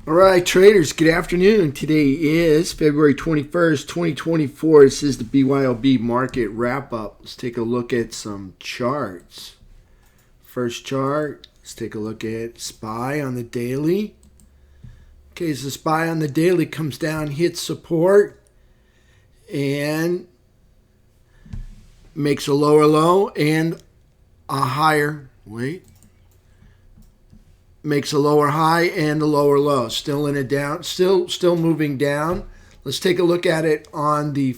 All right, traders, good afternoon. Today is February 21st, 2024. This is the BYOB Market Wrap Up. Let's take a look at some charts. First chart, let's take a look at SPY on the daily. Okay, so SPY on the daily comes down, hits support, and makes a lower low and a higher, makes a lower high and a lower low. Still in a down, still moving down. Let's take a look at it on the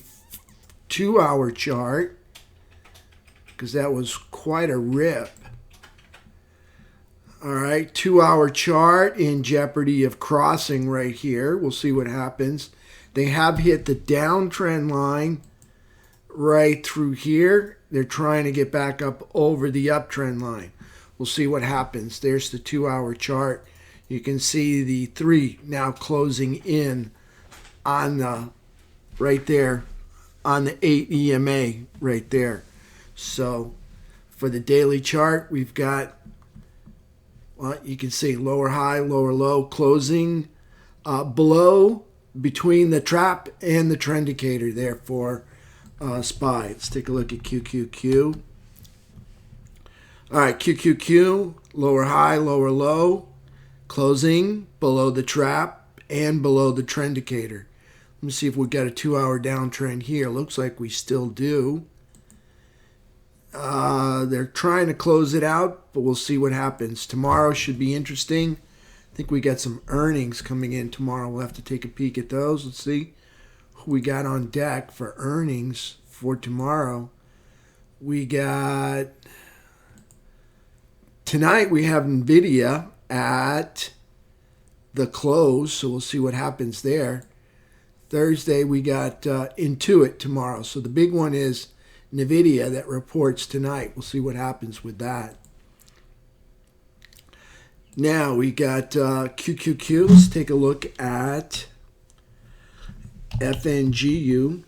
2-hour chart, because that was quite a rip. All right, 2-hour chart in jeopardy of crossing right here. We'll see what happens. They have hit the downtrend line right through here. They're trying to get back up over the uptrend line. We'll see what happens. There's the 2-hour chart. You can see the 3 now closing in on the right there on the 8 EMA right there. So for the daily chart, we've got, well, you can see lower high, lower low, closing below between the trap and the trend indicator there for SPY. Let's take a look at QQQ. All right, QQQ, lower high, lower low, closing below the trap and below the trend indicator. Let me see if we've got a 2-hour downtrend here. Looks like we still do. They're trying to close it out, but we'll see what happens. Tomorrow should be interesting. I think we got some earnings coming in tomorrow. We'll have to take a peek at those. Let's see who we got on deck for earnings for tomorrow. We got... Tonight we have NVIDIA at the close, so we'll see what happens there. Thursday we got Intuit tomorrow. So the big one is NVIDIA that reports tonight. We'll see what happens with that. Now we got QQQ. Let's take a look at FNGU.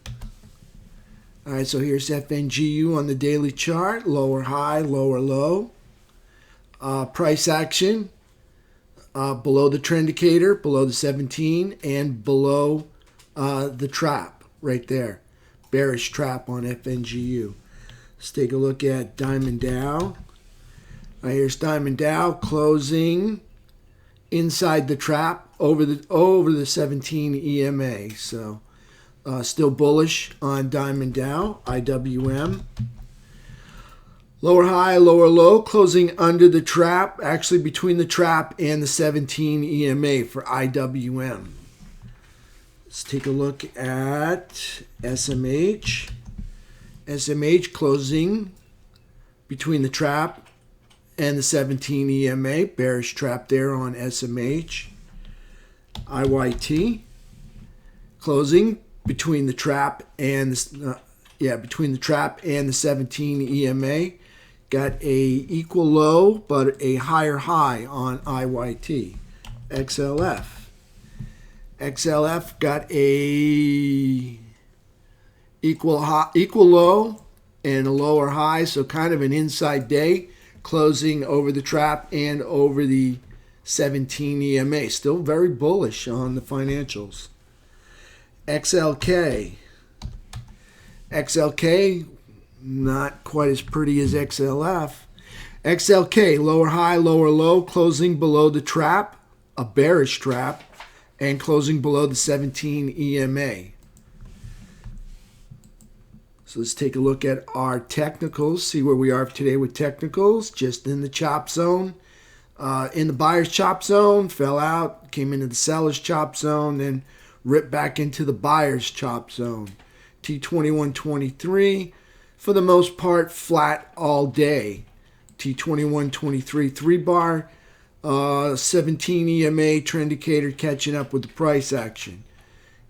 All right, so here's FNGU on the daily chart. Lower high, lower low. Price action below the trend indicator, below the 17, and below the trap right there. Bearish trap on FNGU. Let's take a look at Diamond Dow. Here's Diamond Dow closing inside the trap over the 17 EMA. So still bullish on Diamond Dow, IWM. Lower high, lower low, closing under the trap, actually between the trap and the 17 EMA for IWM. Let's take a look at SMH. SMH closing between the trap and the 17 EMA, bearish trap there on SMH. IYT closing between the trap and between the trap and the 17 EMA. Got a equal low, but a higher high on IYT. XLF. XLF got a equal low and a lower high, so kind of an inside day, closing over the trap and over the 17 EMA. Still very bullish on the financials. XLK. XLK, not quite as pretty as XLF. XLK, lower high, lower low, closing below the trap, a bearish trap, and closing below the 17 EMA. So let's take a look at our technicals, see where we are today with technicals. Just in the chop zone. In the buyer's chop zone, fell out, came into the seller's chop zone, then ripped back into the buyer's chop zone. T2123, for the most part, flat all day. T2123 3-bar, 17 EMA trend indicator catching up with the price action.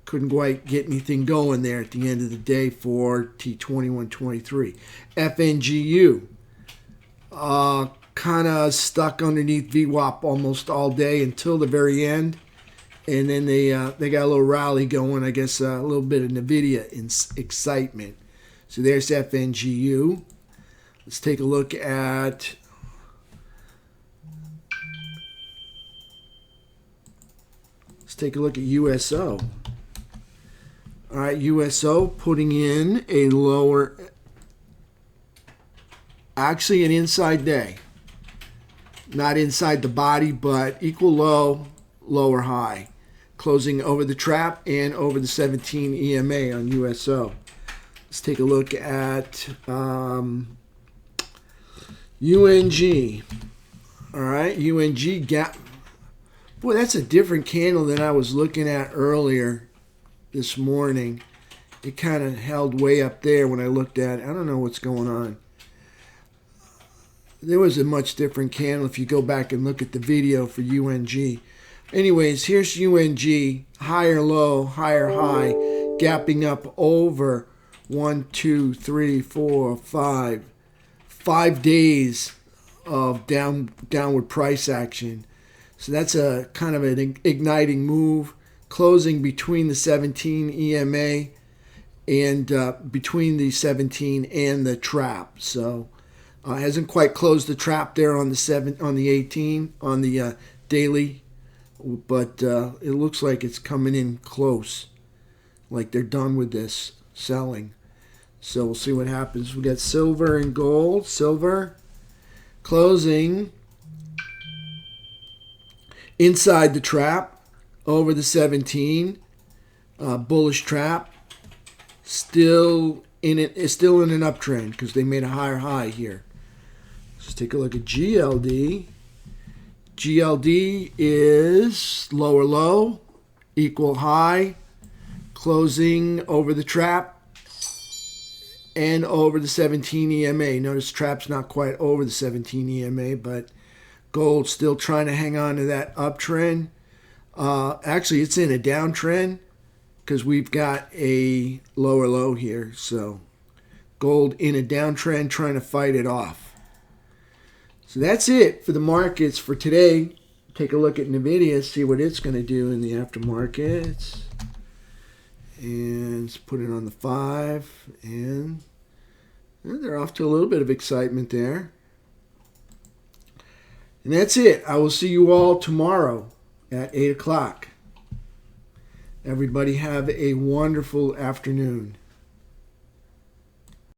Couldn't quite get anything going there at the end of the day for T2123. FNGU, kind of stuck underneath VWAP almost all day until the very end. And then they got a little rally going, I guess a little bit of NVIDIA excitement. So there's FNGU. Let's take a look at Let's take a look at USO. All right, USO putting in a lower, actually an inside day. Not inside the body, but equal low, lower high. Closing over the trap and over the 17 EMA on USO. Let's take a look at UNG. All right, UNG gap. Boy, that's a different candle than I was looking at earlier this morning. It kind of held way up there when I looked at it. I don't know what's going on. There was a much different candle if you go back and look at the video for UNG. Anyways, here's UNG, higher low, higher high, gapping up over 1, 2, 3, 4, 5. 5 days of downward price action. So that's a kind of an igniting move, closing between the 17 EMA and between the 17 and the trap. So hasn't quite closed the trap there on the 18 on the daily, but it looks like it's coming in close, like they're done with this selling. So we'll see what happens. We got silver and gold. Silver closing inside the trap, over the 17, bullish trap. Still in it. It's still in an uptrend because they made a higher high here. Let's take a look at GLD. GLD is lower low, equal high, closing over the trap and over the 17 EMA. Notice trap's not quite over the 17 EMA, but gold still trying to hang on to that uptrend. Actually, it's in a downtrend because we've got a lower low here. So gold in a downtrend trying to fight it off. So that's it for the markets for today. Take a look at NVIDIA, see what it's going to do in the aftermarket. And let's put it on the 5. And they're off to a little bit of excitement there. And that's it. I will see you all tomorrow at 8 o'clock. Everybody have a wonderful afternoon.